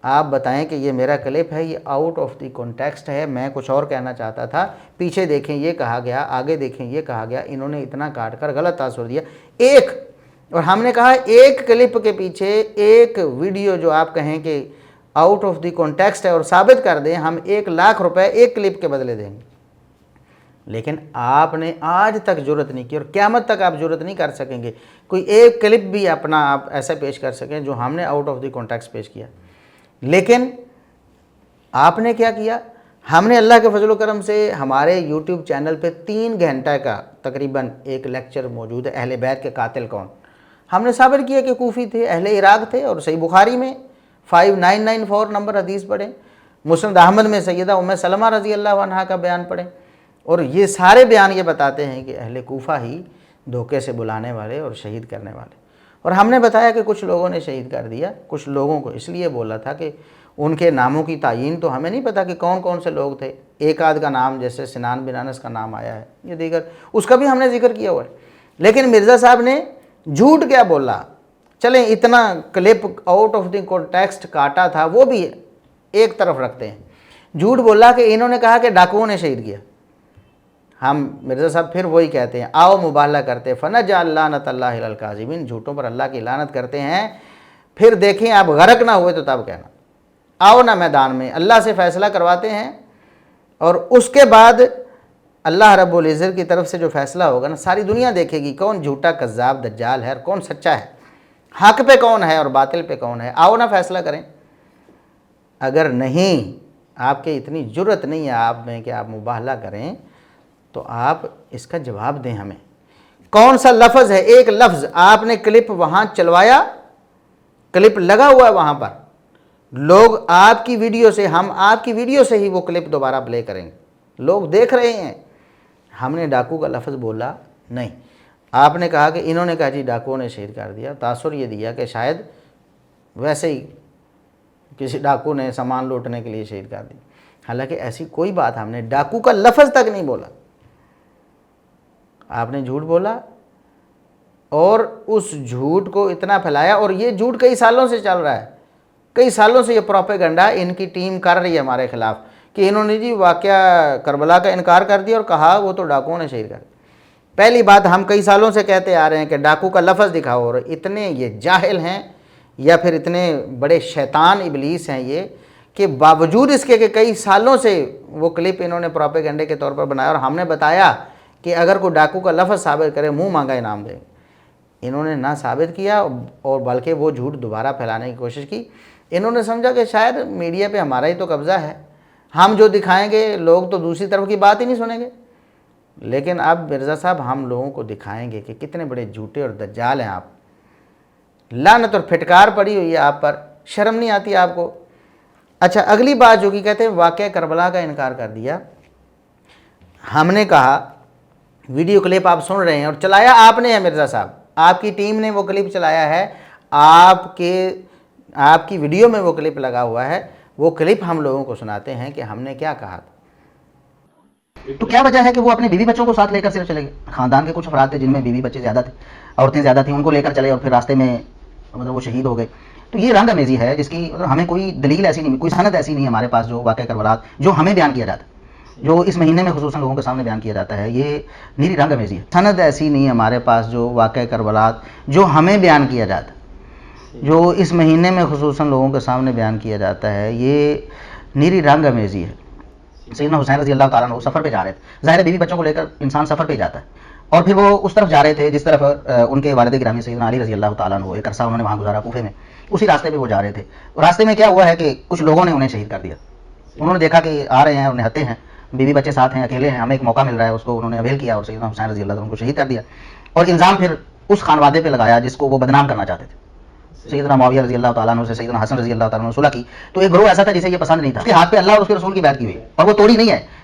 آپ بتائیں کہ یہ میرا کلپ ہے، یہ آؤٹ آف دی کانٹیکسٹ ہے، میں کچھ اور کہنا چاہتا تھا، پیچھے دیکھیں یہ کہا گیا، آگے دیکھیں یہ کہا گیا، انہوں نے اتنا کاٹ کر غلط تاثر دیا ایک. اور ہم نے کہا ایک کلپ کے پیچھے ایک ویڈیو جو آپ کہیں کہ آؤٹ آف دی کانٹیکسٹ ہے اور ثابت کر دیں، ہم 1,00,000 روپے ایک کلپ کے بدلے دیں گے. لیکن آپ نے آج تک جرت نہیں کی اور قیامت تک آپ جرت نہیں کر سکیں گے کوئی ایک کلپ بھی اپنا آپ ایسا پیش کر سکیں جو ہم نے آؤٹ آف دی کانٹیکسٹ پیش کیا. لیکن آپ نے کیا کیا؟ ہم نے اللہ کے فضل و کرم سے ہمارے یوٹیوب چینل پہ 3 گھنٹہ کا تقریباً ایک لیکچر موجود ہے، اہل بیت کے قاتل کون. ہم نے ثابت کیا کہ کوفی تھے، اہل عراق تھے، اور صحیح بخاری میں 5994 نمبر حدیث پڑھیں، مسند احمد میں سیدہ ام سلمہ رضی اللہ عنہا کا بیان پڑھیں، اور یہ سارے بیان یہ بتاتے ہیں کہ اہل کوفہ ہی دھوکے سے بلانے والے اور شہید کرنے والے. اور ہم نے بتایا کہ کچھ لوگوں نے شہید کر دیا، کچھ لوگوں کو اس لیے بولا تھا کہ ان کے ناموں کی تعیین تو ہمیں نہیں پتا کہ کون کون سے لوگ تھے. ایک آدھ کا نام جیسے سنان بن انس کا نام آیا ہے، یہ دیگر اس کا بھی ہم نے ذکر کیا ہوا ہے. لیکن مرزا صاحب نے جھوٹ کیا بولا؟ چلیں اتنا clip out of the context کاٹا تھا وہ بھی ایک طرف رکھتے ہیں. جھوٹ بولا کہ انہوں نے کہا کہ ڈاکوؤں نے شہید کیا. ہم مرزا صاحب پھر وہی کہتے ہیں، آؤ مبالغہ کرتے، فنجعل لعنت اللہ علی الکاذبین، جھوٹوں پر اللہ کی لعنت کرتے ہیں. پھر دیکھیں آپ غرق نہ ہوئے تو تب کہنا. آؤ نہ میدان میں، اللہ سے فیصلہ کرواتے ہیں، اور اس کے بعد اللہ رب العزت کی طرف سے جو فیصلہ ہوگا نا، ساری دنیا دیکھے گی کون جھوٹا کذاب دجال ہے اور کون سچا ہے، حق پہ کون ہے اور باطل پہ کون ہے. آؤ نہ فیصلہ کریں. اگر نہیں، آپ کے اتنی جرت نہیں ہے آپ میں کہ آپ مباہلہ کریں، تو آپ اس کا جواب دیں ہمیں. کون سا لفظ ہے؟ ایک لفظ آپ نے کلپ وہاں چلوایا، کلپ لگا ہوا ہے وہاں پر، لوگ آپ کی ویڈیو سے، ہم آپ کی ویڈیو سے ہی وہ کلپ دوبارہ پلے کریں گے، لوگ دیکھ رہے ہیں. ہم نے ڈاکو کا لفظ بولا نہیں. آپ نے کہا کہ انہوں نے کہا جی ڈاکوؤں نے شہید کر دیا. تاثر یہ دیا کہ شاید ویسے ہی کسی ڈاکو نے سامان لوٹنے کے لیے شہید کر دی. حالانکہ ایسی کوئی بات ہم نے ڈاکو کا لفظ تک نہیں بولا. آپ نے جھوٹ بولا اور اس جھوٹ کو اتنا پھیلایا، اور یہ جھوٹ کئی سالوں سے چل رہا ہے. کئی سالوں سے یہ پروپیگنڈا ان کی ٹیم کر رہی ہے ہمارے خلاف کہ انہوں نے جی واقعہ کربلا کا انکار کر دیا اور کہا وہ تو ڈاکوؤں نے شہید کر دیا. پہلی بات ہم کئی سالوں سے کہتے آ رہے ہیں کہ ڈاکو کا لفظ دکھاؤ، اور اتنے یہ جاہل ہیں یا پھر اتنے بڑے شیطان ابلیس ہیں یہ کہ باوجود اس کے کہ کئی سالوں سے وہ کلپ انہوں نے پروپیگنڈے کے طور پر بنایا، اور ہم نے بتایا کہ اگر کوئی ڈاکو کا لفظ ثابت کرے منہ مانگا انعام دیں. انہوں نے نہ ثابت کیا اور بلکہ وہ جھوٹ دوبارہ پھیلانے کی کوشش کی. انہوں نے سمجھا کہ شاید میڈیا پہ ہمارا ہی تو قبضہ ہے، ہم جو دکھائیں گے لوگ تو دوسری طرف کی بات ہی نہیں سنیں گے. لیکن اب مرزا صاحب ہم لوگوں کو دکھائیں گے کہ کتنے بڑے جھوٹے اور دجال ہیں آپ. لعنت اور پھٹکار پڑی ہوئی ہے آپ پر، شرم نہیں آتی آپ کو. اچھا اگلی بات جو کہ کہتے ہیں واقعہ کربلا کا انکار کر دیا. ہم نے کہا ویڈیو کلپ آپ سن رہے ہیں اور چلایا آپ نے ہے مرزا صاحب، آپ کی ٹیم نے وہ کلپ چلایا ہے، آپ کی ویڈیو میں وہ کلپ لگا ہوا ہے. وہ کلپ ہم لوگوں کو سناتے ہیں کہ ہم نے کیا کہا تھا. تو کیا وجہ ہے کہ وہ اپنے بیوی بچوں کو ساتھ لے کر صرف چلے گئے؟ خاندان کے کچھ افراد تھے جن میں بیوی بچے زیادہ تھے، عورتیں زیادہ تھیں، ان کو لے کر چلے اور پھر راستے میں وہ شہید ہو گئے. تو یہ رنگ امیزی ہے جس کی ہمیں کوئی دلیل ایسی نہیں، کوئی سند ایسی نہیں ہمارے پاس جو واقعہ کربلا جو ہمیں بیان کیا جاتا ہے، جو اس مہینے میں خصوصاً لوگوں کے سامنے بیان کیا جاتا ہے، یہ نیری رنگ امیزی ہے. سند ایسی نہیں ہمارے پاس جو واقعہ کربلا جو ہمیں بیان کیا جاتا ہے، جو اس مہینے میں خصوصاً لوگوں کے سامنے بیان کیا جاتا ہے، یہ نیری رنگ امیزی ہے. سیدنا حسین رضی اللہ تعالیٰ عنہ سفر پہ جا رہے تھے. ظاہر ہے بیوی بچوں کو لے کر انسان سفر پہ جاتا ہے، اور پھر وہ اس طرف جا رہے تھے جس طرف ان کے والد گرامی سیدنا علی رضی اللہ تعالیٰ عنہ ایک عرصہ انہوں نے وہاں گزارا کوفے میں. اسی راستے پہ وہ جا رہے تھے. راستے میں کیا ہوا ہے کہ کچھ لوگوں نے انہیں شہید کر دیا. انہوں نے دیکھا کہ آ رہے ہیں اور نہتے ہیں، بیوی بچے ساتھ ہیں، اکیلے ہیں، ہمیں ایک موقع مل رہا ہے، اس کو انہوں نے اویل کیا اور سیدنا حسین رضی اللہ عنہ کو شہید کر دیا. اور الزام پھر اس خانوادے پہ لگایا جس کو وہ بدنام کرنا چاہتے تھے. سیدنا معاویہ رضی اللہ تعالیٰ عنہ سے سیدنا حسن رضی اللہ تعالیٰ عنہ صلح کی. تو ایک گروہ ایسا تھا جسے یہ پسند نہیں تھا. اس کے ہاتھ پہ اللہ اور اس کے رسول کی بیعت کی ہوئی اور وہ توڑی نہیں ہے.